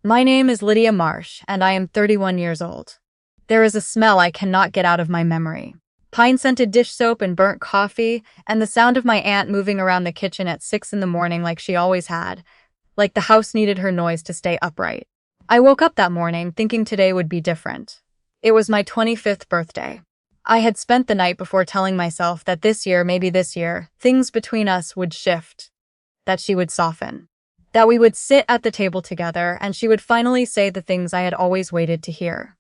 My name is Lydia Marsh, and I am 31 years old. There is a smell I cannot get out of my memory. Pine-scented dish soap and burnt coffee, and the sound of my aunt moving around the kitchen at 6 in the morning like she always had, like the house needed her noise to stay upright. I woke up that morning thinking today would be different. It was my 25th birthday. I had spent the night before telling myself that this year, maybe this year, things between us would shift, that she would soften, that we would sit at the table together and she would finally say the things I had always waited to hear.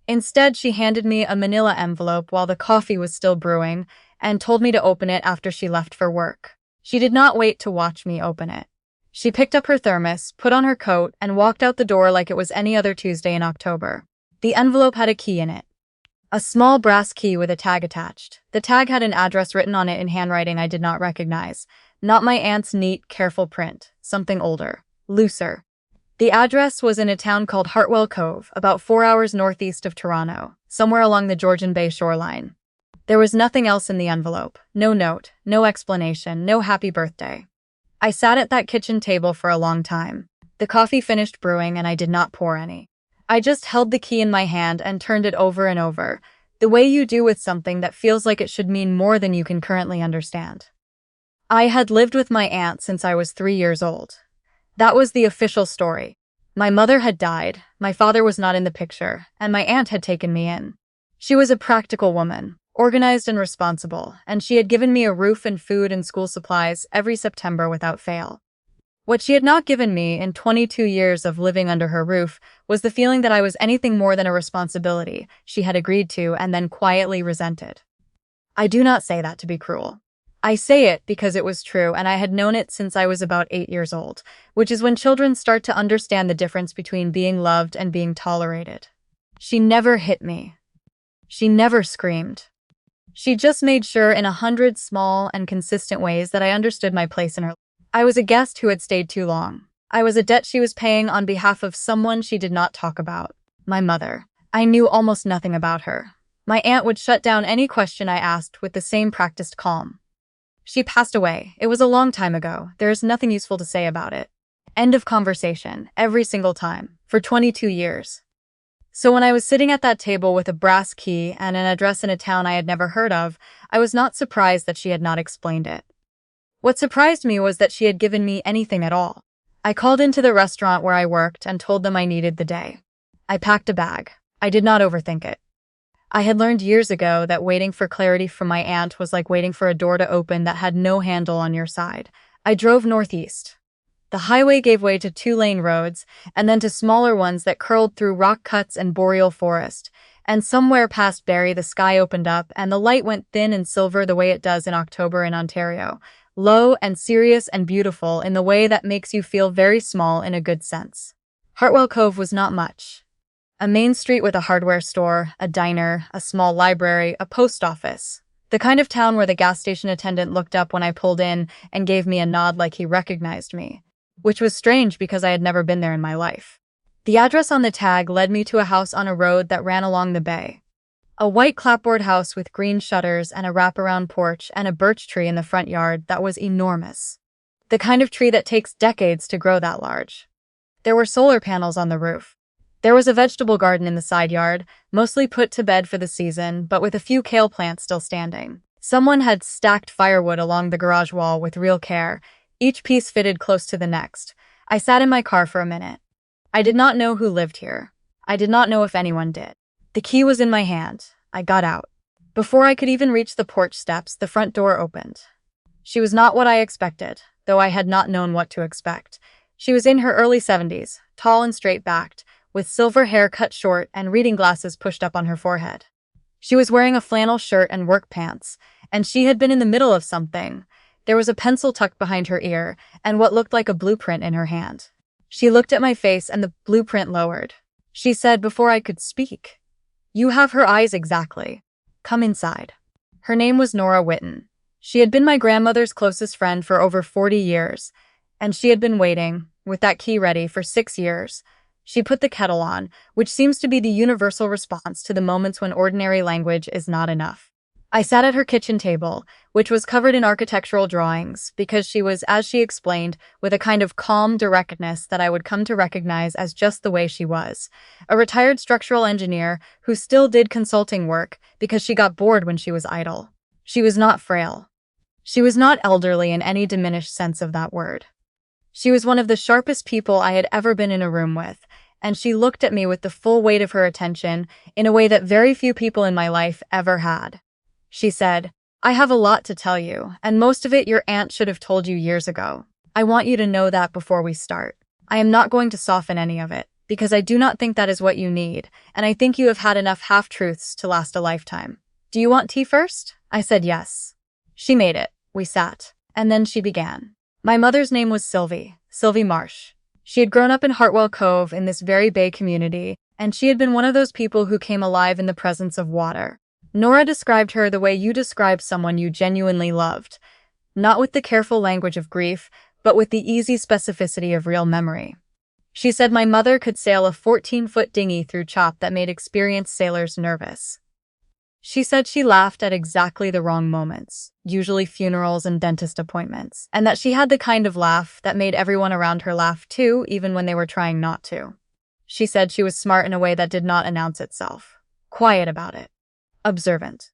Instead, she handed me a manila envelope while the coffee was still brewing and told me to open it after she left for work. She did not wait to watch me open it. She picked up her thermos, put on her coat, and walked out the door like it was any other Tuesday in October. The envelope had a key in it. A small brass key with a tag attached. The tag had an address written on it in handwriting I did not recognize. Not my aunt's neat, careful print. Something older. Looser. The address was in a town called Hartwell Cove, about 4 hours northeast of Toronto, somewhere along the Georgian Bay shoreline. There was nothing else in the envelope. No note, no explanation, no happy birthday. I sat at that kitchen table for a long time. The coffee finished brewing and I did not pour any. I just held the key in my hand and turned it over and over, the way you do with something that feels like it should mean more than you can currently understand. I had lived with my aunt since I was 3 years old. That was the official story. My mother had died, my father was not in the picture, and my aunt had taken me in. She was a practical woman, organized and responsible, and she had given me a roof and food and school supplies every September without fail. What she had not given me in 22 years of living under her roof was the feeling that I was anything more than a responsibility she had agreed to and then quietly resented. I do not say that to be cruel. I say it because it was true and I had known it since I was about 8 years old, which is when children start to understand the difference between being loved and being tolerated. She never hit me. She never screamed. She just made sure in 100 small and consistent ways that I understood my place in her life. I was a guest who had stayed too long. I was a debt she was paying on behalf of someone she did not talk about. My mother. I knew almost nothing about her. My aunt would shut down any question I asked with the same practiced calm. She passed away. It was a long time ago. There is nothing useful to say about it. End of conversation. Every single time. For 22 years. So when I was sitting at that table with a brass key and an address in a town I had never heard of, I was not surprised that she had not explained it. What surprised me was that she had given me anything at all. I called into the restaurant where I worked and told them I needed the day. I packed a bag. I did not overthink it. I had learned years ago that waiting for clarity from my aunt was like waiting for a door to open that had no handle on your side. I drove northeast. The highway gave way to 2-lane roads, and then to smaller ones that curled through rock cuts and boreal forest. And somewhere past Barrie, the sky opened up, and the light went thin and silver the way it does in October in Ontario. Low and serious and beautiful in the way that makes you feel very small in a good sense. Hartwell Cove was not much. A main street with a hardware store, a diner, a small library, a post office. The kind of town where the gas station attendant looked up when I pulled in and gave me a nod like he recognized me. Which was strange because I had never been there in my life. The address on the tag led me to a house on a road that ran along the bay. A white clapboard house with green shutters and a wraparound porch and a birch tree in the front yard that was enormous. The kind of tree that takes decades to grow that large. There were solar panels on the roof. There was a vegetable garden in the side yard, mostly put to bed for the season, but with a few kale plants still standing. Someone had stacked firewood along the garage wall with real care, each piece fitted close to the next. I sat in my car for a minute. I did not know who lived here. I did not know if anyone did. The key was in my hand. I got out. Before I could even reach the porch steps, the front door opened. She was not what I expected, though I had not known what to expect. She was in her early 70s, tall and straight-backed, with silver hair cut short and reading glasses pushed up on her forehead. She was wearing a flannel shirt and work pants, and she had been in the middle of something. There was a pencil tucked behind her ear, and what looked like a blueprint in her hand. She looked at my face and the blueprint lowered. She said before I could speak, "You have her eyes exactly. Come inside." Her name was Nora Witten. She had been my grandmother's closest friend for over 40 years, and she had been waiting, with that key ready, for 6 years. She put the kettle on, which seems to be the universal response to the moments when ordinary language is not enough. I sat at her kitchen table, which was covered in architectural drawings, because she was, as she explained, with a kind of calm directness that I would come to recognize as just the way she was. A retired structural engineer who still did consulting work because she got bored when she was idle. She was not frail. She was not elderly in any diminished sense of that word. She was one of the sharpest people I had ever been in a room with, and she looked at me with the full weight of her attention in a way that very few people in my life ever had. She said, "I have a lot to tell you, and most of it your aunt should have told you years ago. I want you to know that before we start. I am not going to soften any of it, because I do not think that is what you need, and I think you have had enough half-truths to last a lifetime. Do you want tea first?" I said yes. She made it. We sat. And then she began. My mother's name was Sylvie Marsh. She had grown up in Hartwell Cove in this very bay community, and she had been one of those people who came alive in the presence of water. Nora described her the way you describe someone you genuinely loved, not with the careful language of grief, but with the easy specificity of real memory. She said my mother could sail a 14-foot dinghy through chop that made experienced sailors nervous. She said she laughed at exactly the wrong moments, usually funerals and dentist appointments, and that she had the kind of laugh that made everyone around her laugh too, even when they were trying not to. She said she was smart in a way that did not announce itself. Quiet about it. Observant.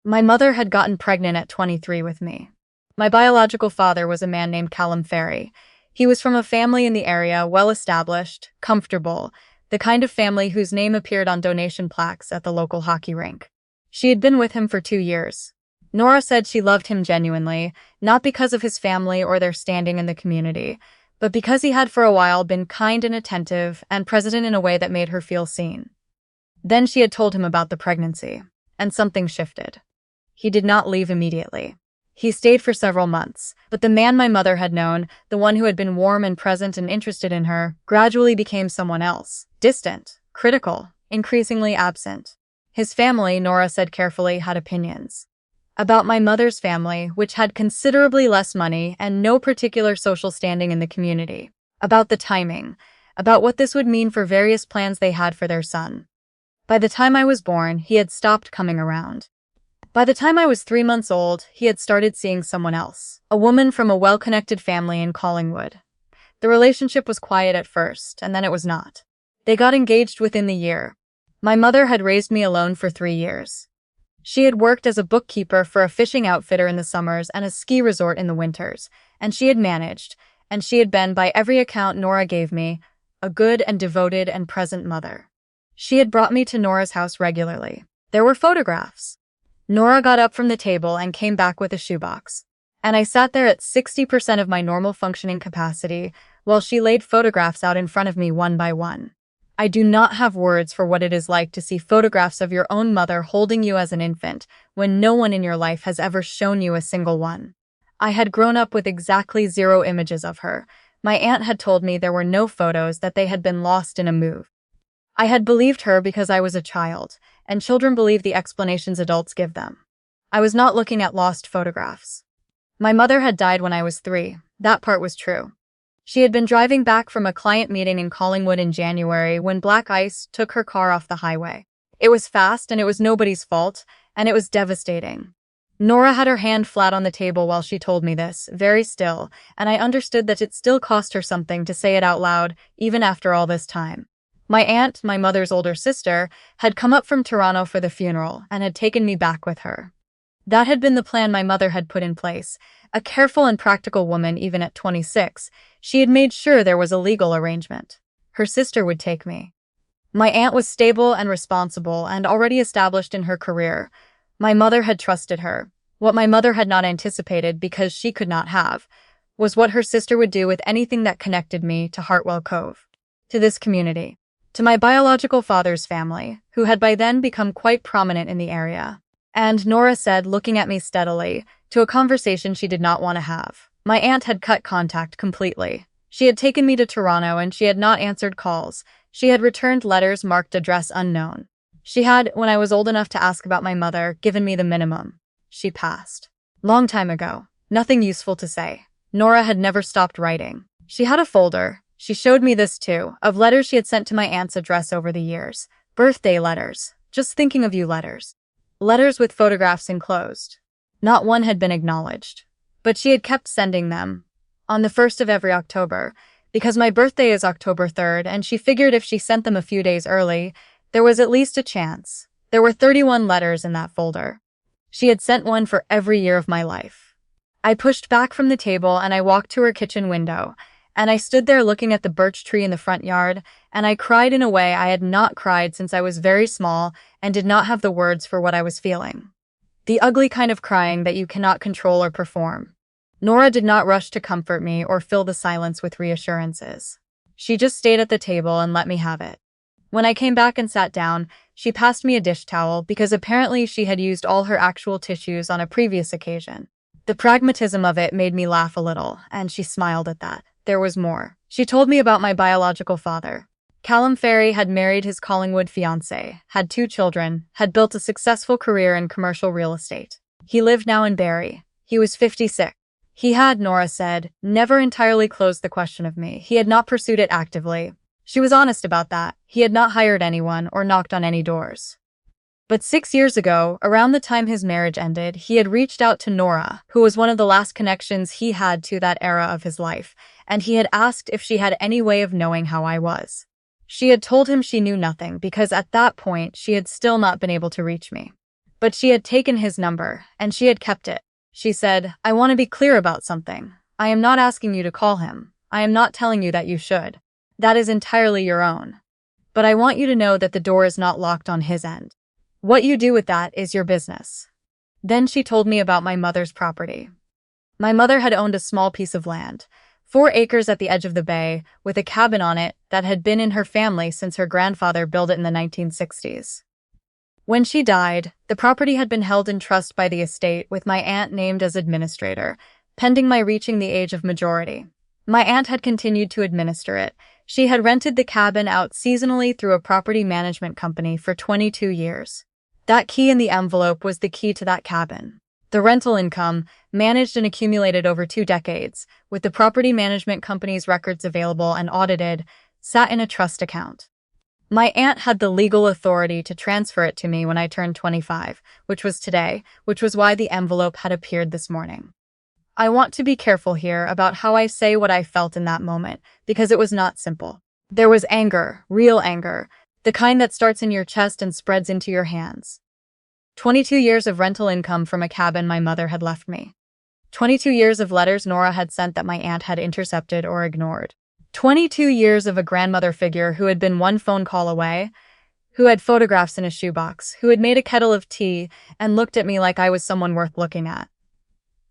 My mother had gotten pregnant at 23 with me. My biological father was a man named Callum Ferry. He was from a family in the area, well-established, comfortable, the kind of family whose name appeared on donation plaques at the local hockey rink. She had been with him for 2 years. Nora said she loved him genuinely, not because of his family or their standing in the community, but because he had for a while been kind and attentive and present in a way that made her feel seen. Then she had told him about the pregnancy. And something shifted. He did not leave immediately. He stayed for several months, but the man my mother had known, the one who had been warm and present and interested in her, gradually became someone else. Distant, critical, increasingly absent. His family, Nora said carefully, had opinions. About my mother's family, which had considerably less money and no particular social standing in the community. About the timing. About what this would mean for various plans they had for their son. By the time I was born, he had stopped coming around. By the time I was 3 months old, he had started seeing someone else, a woman from a well-connected family in Collingwood. The relationship was quiet at first, and then it was not. They got engaged within the year. My mother had raised me alone for 3 years. She had worked as a bookkeeper for a fishing outfitter in the summers and a ski resort in the winters, and she had managed, and she had been, by every account Nora gave me, a good and devoted and present mother. She had brought me to Nora's house regularly. There were photographs. Nora got up from the table and came back with a shoebox. And I sat there at 60% of my normal functioning capacity while she laid photographs out in front of me one by one. I do not have words for what it is like to see photographs of your own mother holding you as an infant when no one in your life has ever shown you a single one. I had grown up with exactly 0 images of her. My aunt had told me there were no photos, that they had been lost in a move. I had believed her because I was a child, and children believe the explanations adults give them. I was not looking at lost photographs. My mother had died when I was 3. That part was true. She had been driving back from a client meeting in Collingwood in January when black ice took her car off the highway. It was fast and it was nobody's fault, and it was devastating. Nora had her hand flat on the table while she told me this, very still, and I understood that it still cost her something to say it out loud, even after all this time. My aunt, my mother's older sister, had come up from Toronto for the funeral and had taken me back with her. That had been the plan my mother had put in place. A careful and practical woman even at 26, she had made sure there was a legal arrangement. Her sister would take me. My aunt was stable and responsible and already established in her career. My mother had trusted her. What my mother had not anticipated, because she could not have, was what her sister would do with anything that connected me to Hartwell Cove, to this community, to my biological father's family, who had by then become quite prominent in the area. And, Nora said, looking at me steadily, to a conversation she did not want to have. My aunt had cut contact completely. She had taken me to Toronto and she had not answered calls. She had returned letters marked address unknown. She had, when I was old enough to ask about my mother, given me the minimum. She passed. Long time ago. Nothing useful to say. Nora had never stopped writing. She had a folder, she showed me this too, of letters she had sent to my aunt's address over the years. Birthday letters. Just thinking of you letters. Letters with photographs enclosed. Not one had been acknowledged. But she had kept sending them. On the 1st of every October, because my birthday is October 3rd, and she figured if she sent them a few days early, there was at least a chance. There were 31 letters in that folder. She had sent one for every year of my life. I pushed back from the table and I walked to her kitchen window, and I stood there looking at the birch tree in the front yard, and I cried in a way I had not cried since I was very small and did not have the words for what I was feeling. The ugly kind of crying that you cannot control or perform. Nora did not rush to comfort me or fill the silence with reassurances. She just stayed at the table and let me have it. When I came back and sat down, she passed me a dish towel because apparently she had used all her actual tissues on a previous occasion. The pragmatism of it made me laugh a little, and she smiled at that. There was more. She told me about my biological father. Callum Ferry had married his Collingwood fiancée, had 2 children, had built a successful career in commercial real estate. He lived now in Barrie. He was 56. He had, Nora said, never entirely closed the question of me. He had not pursued it actively. She was honest about that. He had not hired anyone or knocked on any doors. But 6 years ago, around the time his marriage ended, he had reached out to Nora, who was one of the last connections he had to that era of his life, and he had asked if she had any way of knowing how I was. She had told him she knew nothing because at that point she had still not been able to reach me. But she had taken his number, and she had kept it. She said, "I want to be clear about something. I am not asking you to call him. I am not telling you that you should. That is entirely your own. But I want you to know that the door is not locked on his end. What you do with that is your business." Then she told me about my mother's property. My mother had owned a small piece of land, 4 acres at the edge of the bay, with a cabin on it that had been in her family since her grandfather built it in the 1960s. When she died, the property had been held in trust by the estate with my aunt named as administrator, pending my reaching the age of majority. My aunt had continued to administer it. She had rented the cabin out seasonally through a property management company for 22 years. That key in the envelope was the key to that cabin. The rental income, managed and accumulated over 2 decades, with the property management company's records available and audited, sat in a trust account. My aunt had the legal authority to transfer it to me when I turned 25, which was today, which was why the envelope had appeared this morning. I want to be careful here about how I say what I felt in that moment, because it was not simple. There was anger, real anger, the kind that starts in your chest and spreads into your hands. 22 years of rental income from a cabin my mother had left me. 22 years of letters Nora had sent that my aunt had intercepted or ignored. 22 years of a grandmother figure who had been one phone call away, who had photographs in a shoebox, who had made a kettle of tea and looked at me like I was someone worth looking at.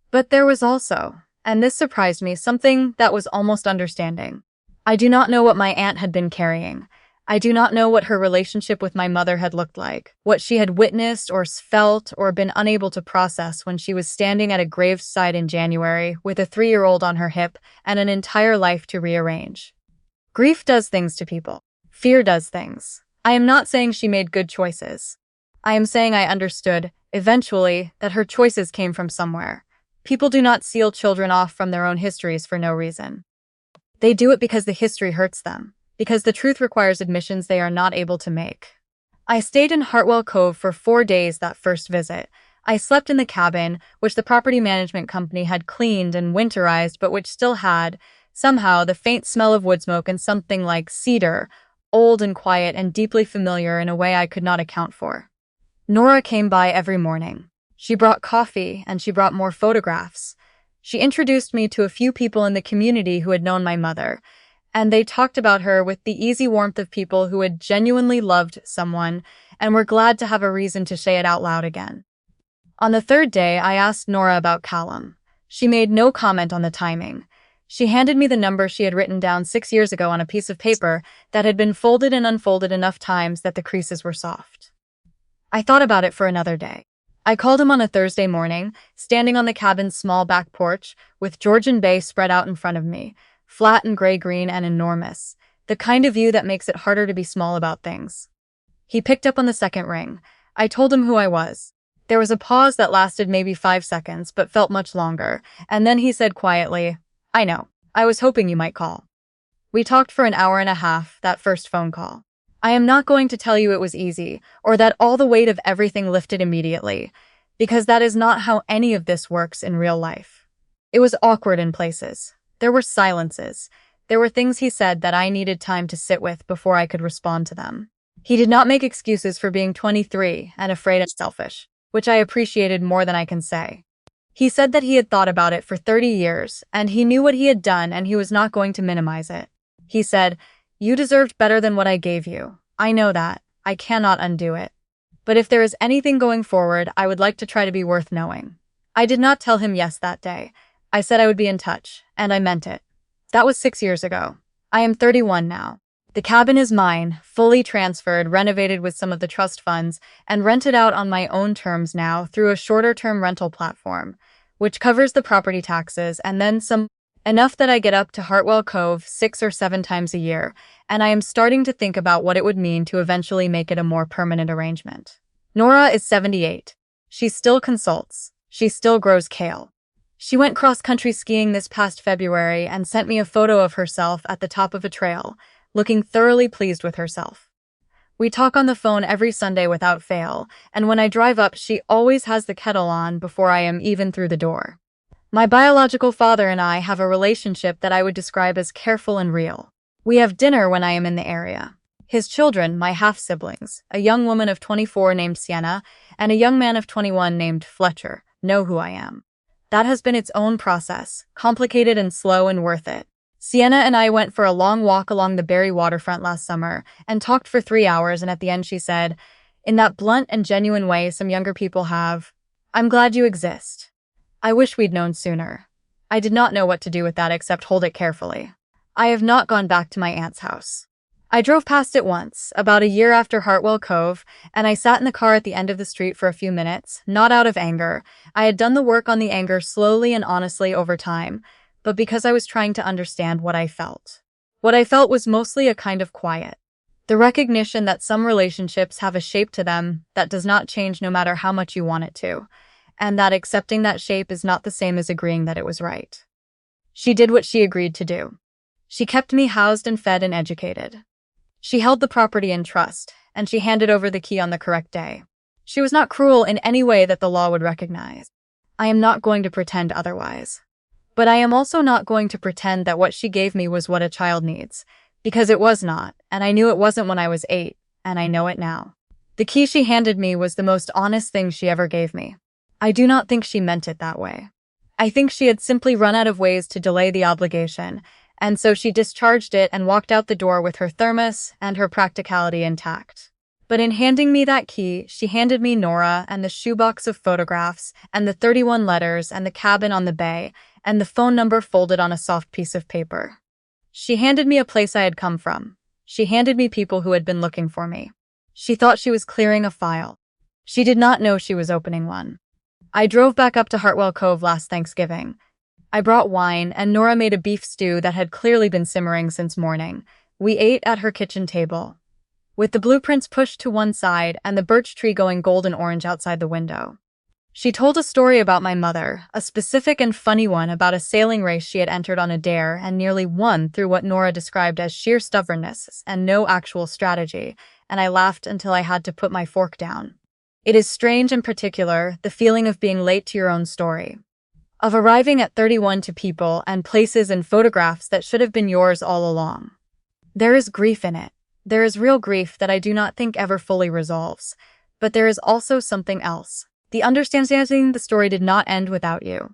But there was also, and this surprised me, something that was almost understanding. I do not know what my aunt had been carrying. I do not know what her relationship with my mother had looked like, what she had witnessed or felt or been unable to process when she was standing at a graveside in January with a 3-year-old on her hip and an entire life to rearrange. Grief does things to people. Fear does things. I am not saying she made good choices. I am saying I understood, eventually, that her choices came from somewhere. People do not seal children off from their own histories for no reason. They do it because the history hurts them, because the truth requires admissions they are not able to make. I stayed in Hartwell Cove for 4 days that first visit. I slept in the cabin, which the property management company had cleaned and winterized but which still had, somehow, the faint smell of wood smoke and something like cedar, old and quiet and deeply familiar in a way I could not account for. Nora came by every morning. She brought coffee, and she brought more photographs. She introduced me to a few people in the community who had known my mother, and they talked about her with the easy warmth of people who had genuinely loved someone and were glad to have a reason to say it out loud again. On the 3rd day, I asked Nora about Callum. She made no comment on the timing. She handed me the number she had written down 6 years ago on a piece of paper that had been folded and unfolded enough times that the creases were soft. I thought about it for another day. I called him on a Thursday morning, standing on the cabin's small back porch, with Georgian Bay spread out in front of me, flat and gray-green and enormous, the kind of view that makes it harder to be small about things. He picked up on the 2nd ring. I told him who I was. There was a pause that lasted maybe 5 seconds, but felt much longer, and then he said quietly, "I know. I was hoping you might call." We talked for an hour and a half, that first phone call. I am not going to tell you it was easy, or that all the weight of everything lifted immediately, because that is not how any of this works in real life. It was awkward in places. There were silences. There were things he said that I needed time to sit with before I could respond to them. He did not make excuses for being 23 and afraid and selfish, which I appreciated more than I can say. He said that he had thought about it for 30 years, and he knew what he had done and he was not going to minimize it. He said, "You deserved better than what I gave you. I know that. I cannot undo it. But if there is anything going forward, I would like to try to be worth knowing." I did not tell him yes that day. I said I would be in touch, and I meant it. That was 6 years ago. I am 31 now. The cabin is mine, fully transferred, renovated with some of the trust funds, and rented out on my own terms now through a shorter-term rental platform, which covers the property taxes and then some, enough that I get up to Hartwell Cove 6 or 7 times a year, and I am starting to think about what it would mean to eventually make it a more permanent arrangement. Nora is 78. She still consults. She still grows kale. She went cross-country skiing this past February and sent me a photo of herself at the top of a trail, looking thoroughly pleased with herself. We talk on the phone every Sunday without fail, and when I drive up, she always has the kettle on before I am even through the door. My biological father and I have a relationship that I would describe as careful and real. We have dinner when I am in the area. His children, my half-siblings, a young woman of 24 named Sienna, and a young man of 21 named Fletcher, know who I am. That has been its own process, complicated and slow and worth it. Sienna and I went for a long walk along the Barrie waterfront last summer and talked for 3 hours, and at the end she said, in that blunt and genuine way some younger people have, "I'm glad you exist. I wish we'd known sooner." I did not know what to do with that except hold it carefully. I have not gone back to my aunt's house. I drove past it once, about a year after Hartwell Cove, and I sat in the car at the end of the street for a few minutes, not out of anger. I had done the work on the anger slowly and honestly over time, but because I was trying to understand what I felt. What I felt was mostly a kind of quiet. The recognition that some relationships have a shape to them that does not change no matter how much you want it to, and that accepting that shape is not the same as agreeing that it was right. She did what she agreed to do. She kept me housed and fed and educated. She held the property in trust, and she handed over the key on the correct day. She was not cruel in any way that the law would recognize. I am not going to pretend otherwise. But I am also not going to pretend that what she gave me was what a child needs, because it was not, and I knew it wasn't when I was 8, and I know it now. The key she handed me was the most honest thing she ever gave me. I do not think she meant it that way. I think she had simply run out of ways to delay the obligation, and so she discharged it and walked out the door with her thermos and her practicality intact. But in handing me that key, she handed me Nora and the shoebox of photographs and the 31 letters and the cabin on the bay and the phone number folded on a soft piece of paper. She handed me a place I had come from. She handed me people who had been looking for me. She thought she was clearing a file. She did not know she was opening one. I drove back up to Hartwell Cove last Thanksgiving. I brought wine, and Nora made a beef stew that had clearly been simmering since morning. We ate at her kitchen table, with the blueprints pushed to one side and the birch tree going golden orange outside the window. She told a story about my mother, a specific and funny one about a sailing race she had entered on a dare and nearly won through what Nora described as sheer stubbornness and no actual strategy, and I laughed until I had to put my fork down. It is strange and particular, the feeling of being late to your own story. Of arriving at 31 to people and places and photographs that should have been yours all along. There is grief in it. There is real grief that I do not think ever fully resolves. But there is also something else. The understanding the story did not end without you.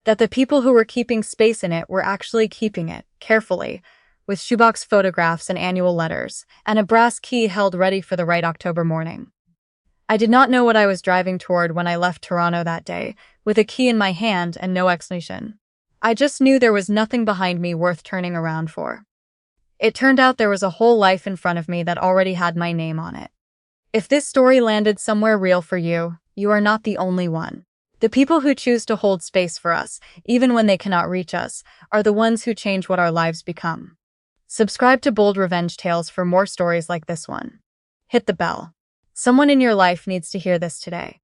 That the people who were keeping space in it were actually keeping it, carefully, with shoebox photographs and annual letters, and a brass key held ready for the right October morning. I did not know what I was driving toward when I left Toronto that day, with a key in my hand and no explanation. I just knew there was nothing behind me worth turning around for. It turned out there was a whole life in front of me that already had my name on it. If this story landed somewhere real for you, you are not the only one. The people who choose to hold space for us, even when they cannot reach us, are the ones who change what our lives become. Subscribe to Bold Revenge Tales for more stories like this one. Hit the bell. Someone in your life needs to hear this today.